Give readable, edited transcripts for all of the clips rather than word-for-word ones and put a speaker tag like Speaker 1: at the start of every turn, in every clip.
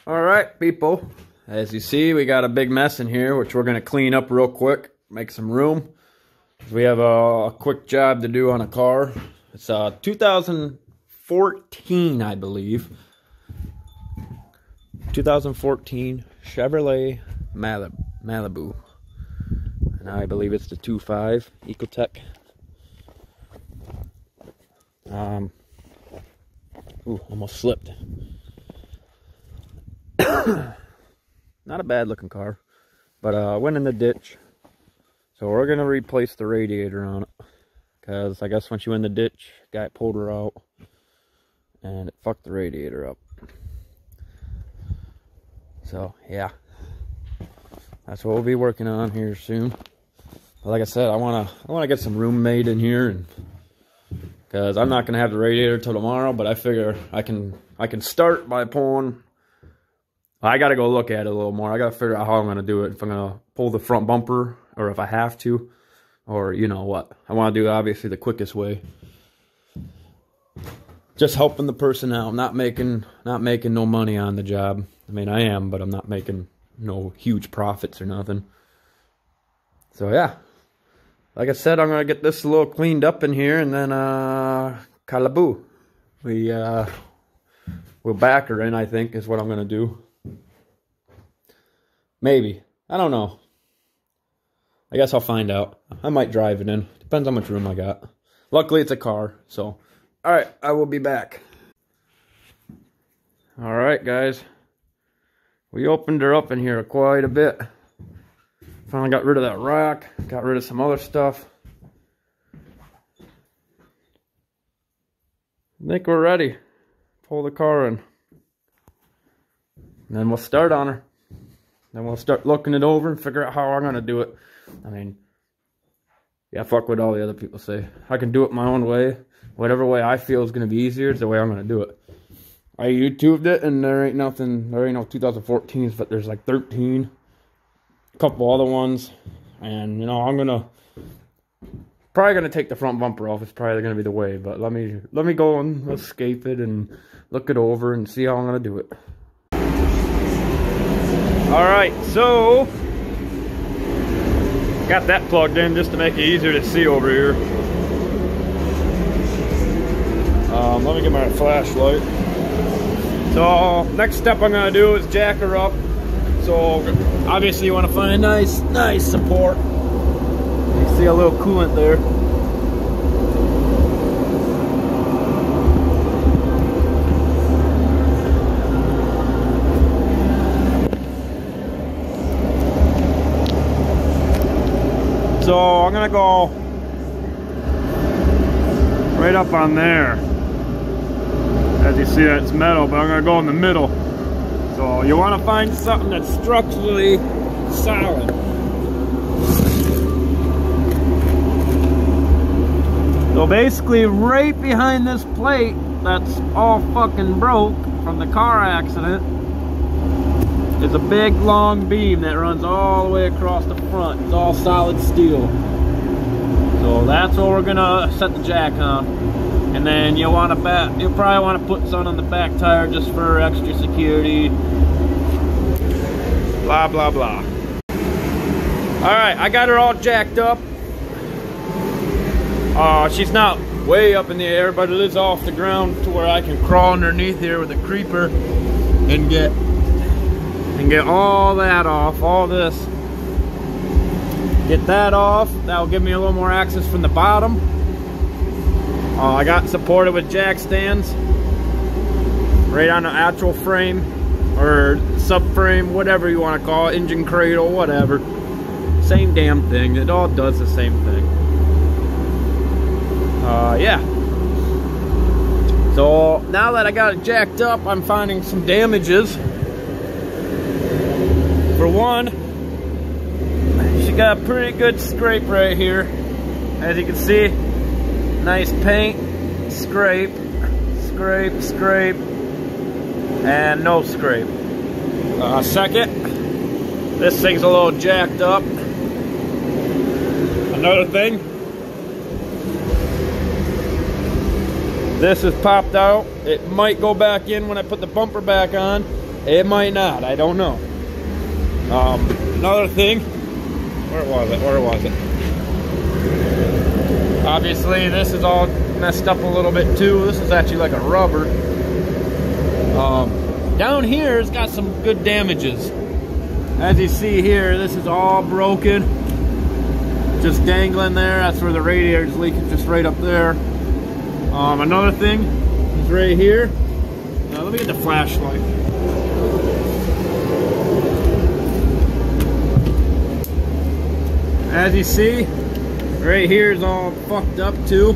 Speaker 1: Alright, people. As you see, we got a big mess in here, which we're going to clean up real quick. Make some room. We have a quick job to do on a car. It's a 2014, I believe. 2014 Chevrolet Malibu. And I believe it's the 2.5 Ecotec. Ooh, almost slipped. Not a bad looking car, but went in the ditch. So we're gonna replace the radiator on it, because I guess when she went in the ditch, guy pulled her out and it fucked the radiator up. So yeah, that's what we'll be working on here soon. But like I said, I wanna get some room made in here, and because I'm not gonna have the radiator till tomorrow, but I figure I can start by pulling. I gotta go look at it a little more. I gotta figure out how I'm gonna do it. If I'm gonna pull the front bumper, or if I have to, or you know what. I wanna do obviously the quickest way. Just helping the person out, not making no money on the job. I mean, I am, but I'm not making no huge profits or nothing. So yeah, like I said, I'm gonna get this a little cleaned up in here, and then Malibu. We'll back her in, I think, is what I'm gonna do. Maybe. I don't know. I guess I'll find out. I might drive it in. Depends how much room I got. Luckily, it's a car, so. Alright, I will be back. Alright, guys. We opened her up in here quite a bit. Finally got rid of that rock. Got rid of some other stuff. I think we're ready. Pull the car in. And then we'll start on her. Then we'll start looking it over and figure out how I'm gonna do it. I mean, yeah, fuck what all the other people say. I can do it my own way. Whatever way I feel is gonna be easier is the way I'm gonna do it. I YouTubed it, and there ain't no 2014s, but there's like 13. A couple other ones. And, you know, I'm probably gonna take the front bumper off. It's probably gonna be the way, but let me go and escape it and look it over and see how I'm gonna do it. Alright, so got that plugged in just to make it easier to see over here. Let me get my flashlight. So next step I'm gonna do is jack her up. So obviously you want to find a nice support. You see a little coolant there. So I'm gonna go right up on there. As you see, it's metal, but I'm gonna go in the middle. So you want to find something that's structurally solid. So basically, right behind this plate that's all fucking broke from the car accident is a big long beam that runs all the way across the front. It's all solid steel. So that's what we're gonna set the jack on. And then you'll probably want to put some on the back tire just for extra security. Blah blah blah. Alright, I got her all jacked up. She's not way up in the air, but it is off the ground to where I can crawl underneath here with a creeper and get all that off, all this. Get that off. That'll give me a little more access from the bottom. I got supported with jack stands right on the actual frame or subframe, whatever you want to call it, engine cradle, whatever. Same damn thing. It all does the same thing. Yeah. So now that I got it jacked up, I'm finding some damages. For one, she got a pretty good scrape right here. As you can see, nice paint, scrape, scrape, scrape, and no scrape. Second, this thing's a little jacked up. Another thing, this is popped out. It might go back in when I put the bumper back on. It might not, I don't know. Another thing, where was it? Obviously, this is all messed up a little bit too. This is actually like a rubber. Down here, it's got some good damages. As you see here, this is all broken. Just dangling there. That's where the radiator is leaking, just right up there. Another thing is right here. Now, let me get the flashlight. As you see, right here is all fucked up too.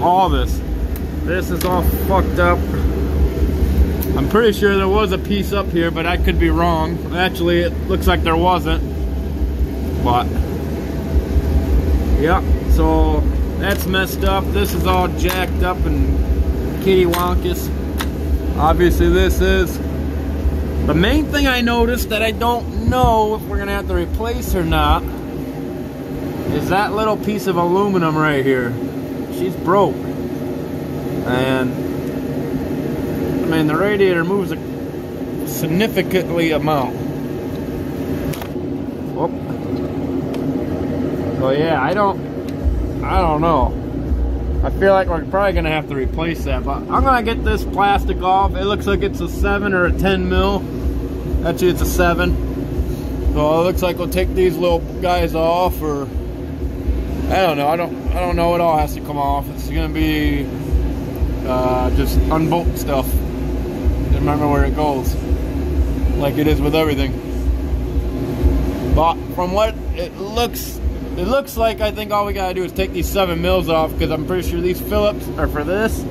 Speaker 1: All this is all fucked up. I'm pretty sure there was a piece up here, but I could be wrong. Actually, it looks like there wasn't. But yeah, so that's messed up. This is all jacked up and kitty wonkus. Obviously, this is. The main thing I noticed that I don't know if we're gonna have to replace or not is that little piece of aluminum right here. She's broke. And I mean, the radiator moves a significantly amount. Whoop. So yeah, I don't know. I feel like we're probably gonna have to replace that, but I'm gonna get this plastic off. It looks like it's a 7 or a 10 mil. Actually, it's a 7. So it looks like we'll take these little guys off, or I don't know. I don't know. It all has to come off. It's gonna be just unbolt stuff. Remember where it goes, like it is with everything. But from what it looks like, I think all we gotta do is take these 7 mils off, because I'm pretty sure these Phillips are for this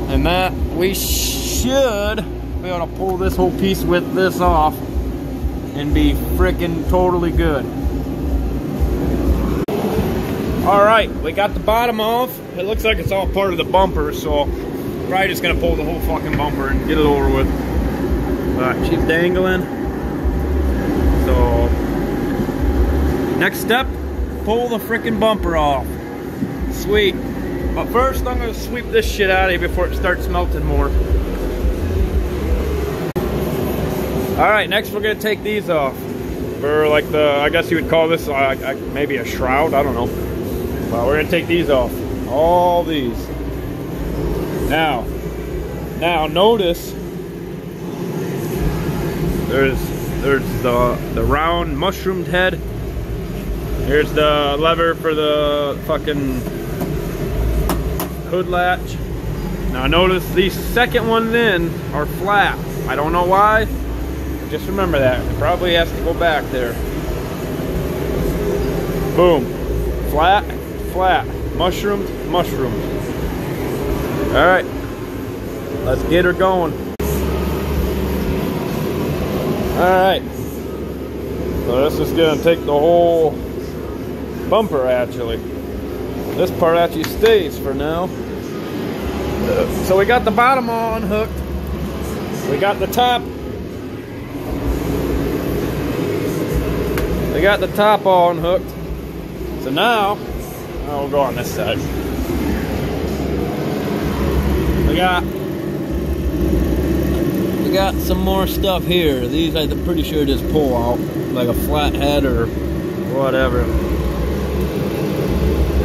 Speaker 1: and that. We should be able to pull this whole piece with this off and be freaking totally good. All right, we got the bottom off. It looks like it's all part of the bumper, so probably just gonna pull the whole fucking bumper and get it over with. But she's dangling. So next step, pull the freaking bumper off. Sweet. But first, I'm gonna sweep this shit out of here before it starts melting more. All right, next we're gonna take these off. For like the, I guess you would call this maybe a shroud, I don't know. But we're gonna take these off. All these. Now notice there's the round mushroomed head. Here's the lever for the fucking hood latch. Now notice these second ones in are flat. I don't know why. Just remember that. It probably has to go back there. Boom. Flat, flat. Mushroomed, mushroomed. Alright. Let's get her going. Alright. So this is going to take the whole bumper actually. This part actually stays for now. So we got the bottom all unhooked. We got the top. We got the top all unhooked. So now, we'll go on this side. We got some more stuff here. These I'm pretty sure just pull out, like a flat head or whatever.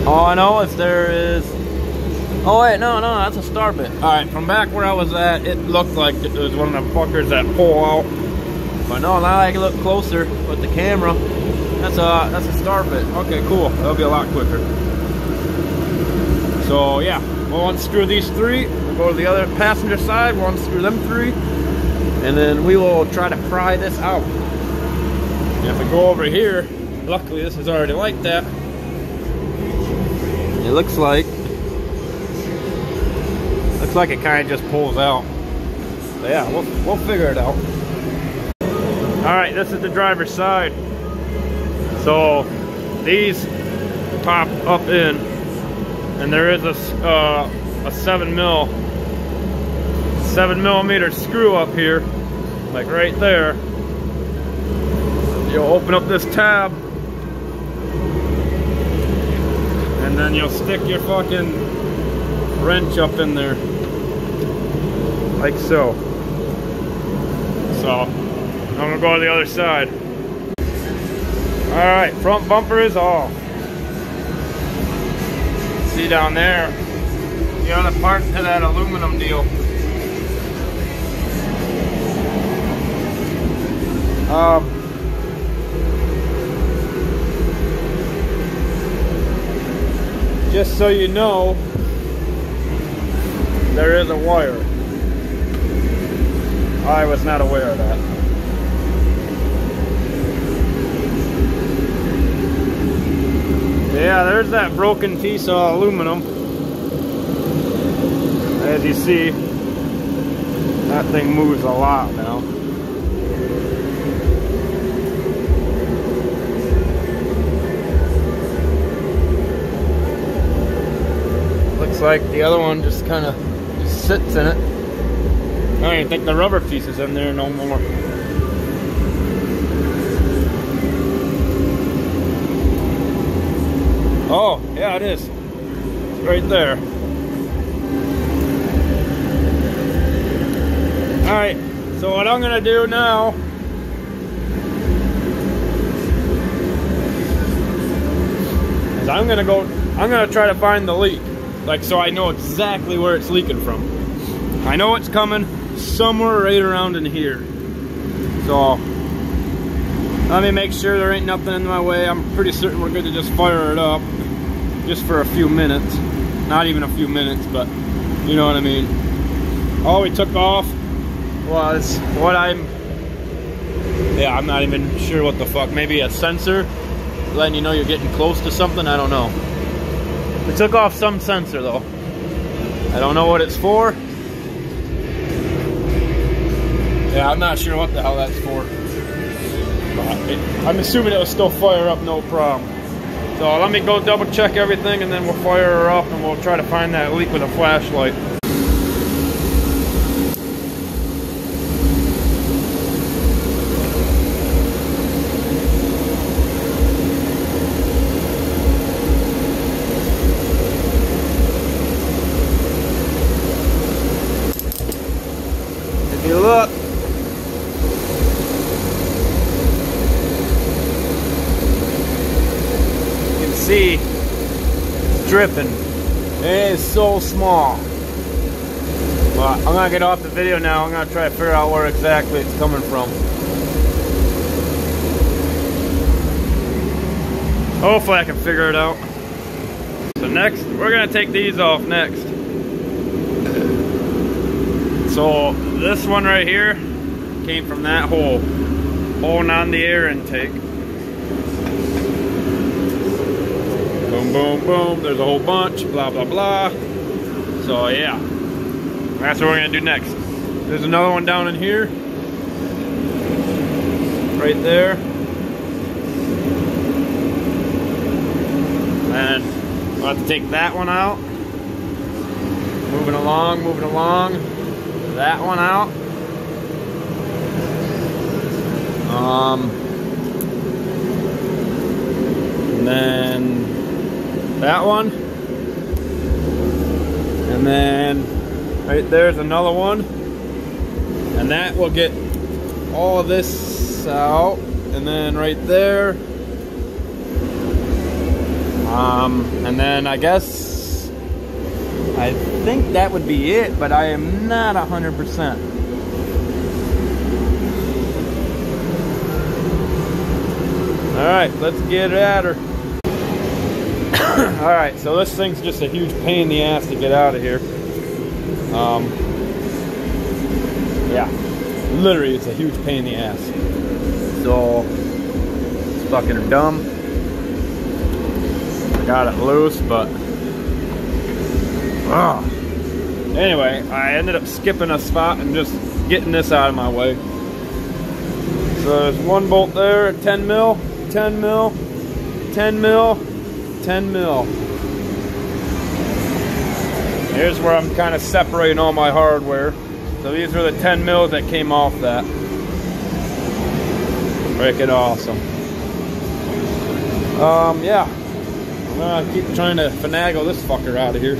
Speaker 1: All I know is there is. Oh wait, no, that's a star bit. All right, from back where I was at, it looked like it was one of them fuckers that pull out. But no, now I can look closer with the camera. That's a star bit. Okay, cool. That'll be a lot quicker. So yeah, we'll unscrew these 3. We'll go to the other passenger side. We'll unscrew them 3, and then we will try to pry this out. And if we go over here, luckily this is already like that. It looks like it kind of just pulls out. So yeah, we'll figure it out. All right, this is the driver's side. So these pop up in, and there is a 7 millimeter screw up here, like right there. You'll open up this tab, and then you'll stick your fucking wrench up in there. like so. So I'm gonna go to the other side. All right, front bumper is off. See down there, you gotta part to that aluminum deal. Just so you know, there is a wire. I was not aware of that. Yeah, there's that broken piece of aluminum. As you see, that thing moves a lot now. Looks like the other one just kind of sits in it. I don't even think the rubber piece is in there no more. Oh, yeah, it is. It's right there. Alright, so what I'm gonna do now is I'm gonna try to find the leak. Like, so I know exactly where it's leaking from. I know it's coming somewhere right around in here. So let me make sure there ain't nothing in my way. I'm pretty certain we're good to just fire it up just for a few minutes. Not even a few minutes, but you know what I mean. All we took off was what I'm not even sure what the fuck. Maybe a sensor letting you know you're getting close to something. I don't know. We took off some sensor though. I don't know what it's for. Yeah, I'm not sure what the hell that's for. But I'm assuming it'll still fire up no problem. So let me go double check everything and then we'll fire her up and we'll try to find that leak with a flashlight. If you look, see, it's dripping. It is so small. But I'm gonna get off the video now. I'm gonna try to figure out where exactly it's coming from. Hopefully I can figure it out. So next, we're gonna take these off next. So this one right here came from that hole, holding on the air intake. Boom, boom, boom. There's a whole bunch, blah, blah, blah. So, yeah. That's what we're going to do next. There's another one down in here. Right there. And we'll have to take that one out. Moving along, moving along. That one out. And then that one, and then right there's another one, and that will get all of this out, and then right there, and then I think that would be it, but I am not 100%. All right, let's get at her. Alright, so this thing's just a huge pain in the ass to get out of here. Yeah, literally it's a huge pain in the ass. So, it's fucking dumb. I got it loose, but... Anyway, I ended up skipping a spot and just getting this out of my way. So there's one bolt there, 10 mil, 10 mil, 10 mil, 10 mil. Here's where I'm kind of separating all my hardware. So these are the 10 mils that came off that. Freaking awesome. Yeah. I'm gonna keep trying to finagle this fucker out of here.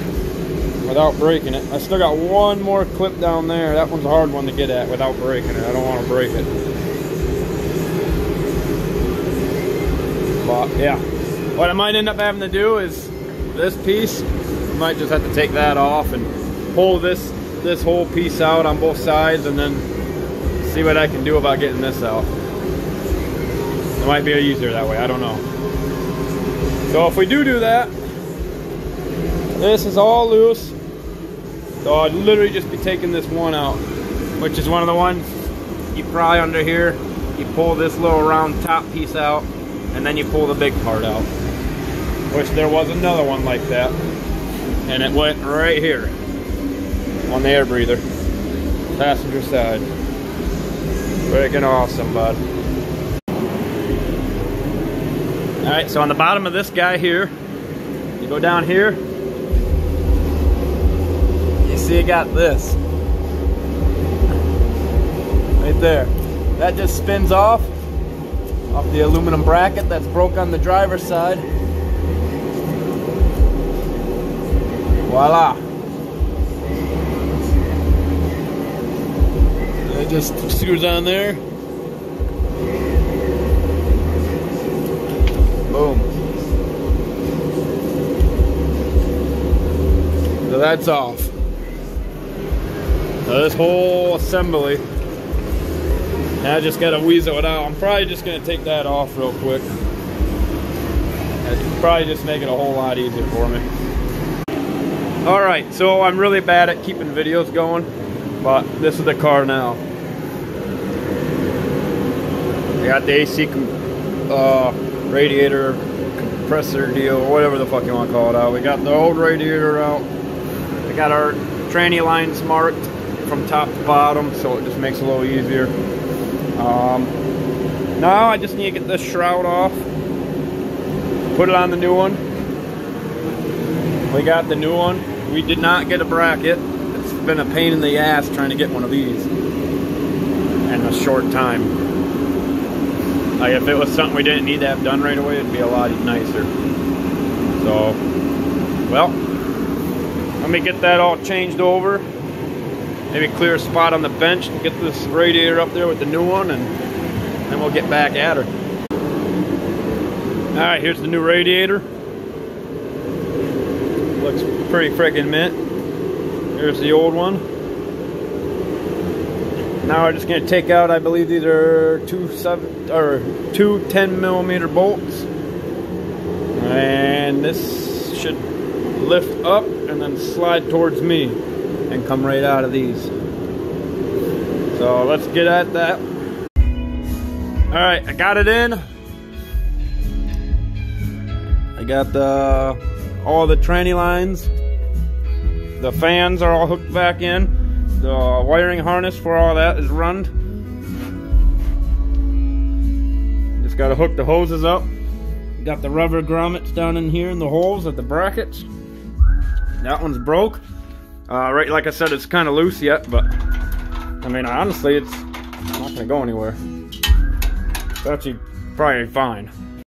Speaker 1: without breaking it. I still got one more clip down there. That one's a hard one to get at without breaking it. I don't want to break it. But yeah, what I might end up having to do is this piece, I might just have to take that off and pull this whole piece out on both sides, and then see what I can do about getting this out. It might be easier that way, I don't know. So if we do that, this is all loose. So I'd literally just be taking this one out, which is one of the ones you pry under here. You pull this little round top piece out, and then you pull the big part out. Which there was another one like that, and it went right here on the air breather, passenger side. Freaking awesome, bud. All right, so on the bottom of this guy here, you go down here, you see you got this right there. That just spins off the aluminum bracket that's broke on the driver's side. Voila. It just screws on there. Boom. So that's off. So this whole assembly, now I just gotta weasel it out. I'm probably just gonna take that off real quick. That'd probably just make it a whole lot easier for me. Alright, so I'm really bad at keeping videos going, but this is the car now. I got the AC radiator compressor deal, whatever the fuck you want to call it out. We got the old radiator out. We got our tranny lines marked from top to bottom, so it just makes it a little easier. Now I just need to get this shroud off, put it on the new one. We got the new one. We did not get a bracket. It's been a pain in the ass trying to get one of these in a short time. Like if it was something we didn't need to have done right away, it'd be a lot nicer. So, well, let me get that all changed over. Maybe clear a spot on the bench to get this radiator up there with the new one, and then we'll get back at her. All right, here's the new radiator. Looks pretty freaking mint. Here's the old one. Now we're just going to take out, I believe these are two 10mm bolts. And this should lift up and then slide towards me and come right out of these. So let's get at that. Alright, I got it in. I got all the tranny lines. The fans are all hooked back in. The wiring harness for all that is run. Just gotta hook the hoses up. Got the rubber grommets down in here in the holes of the brackets. That one's broke. Right, like I said, it's kind of loose yet, but I mean, honestly, it's not gonna go anywhere. It's actually probably fine.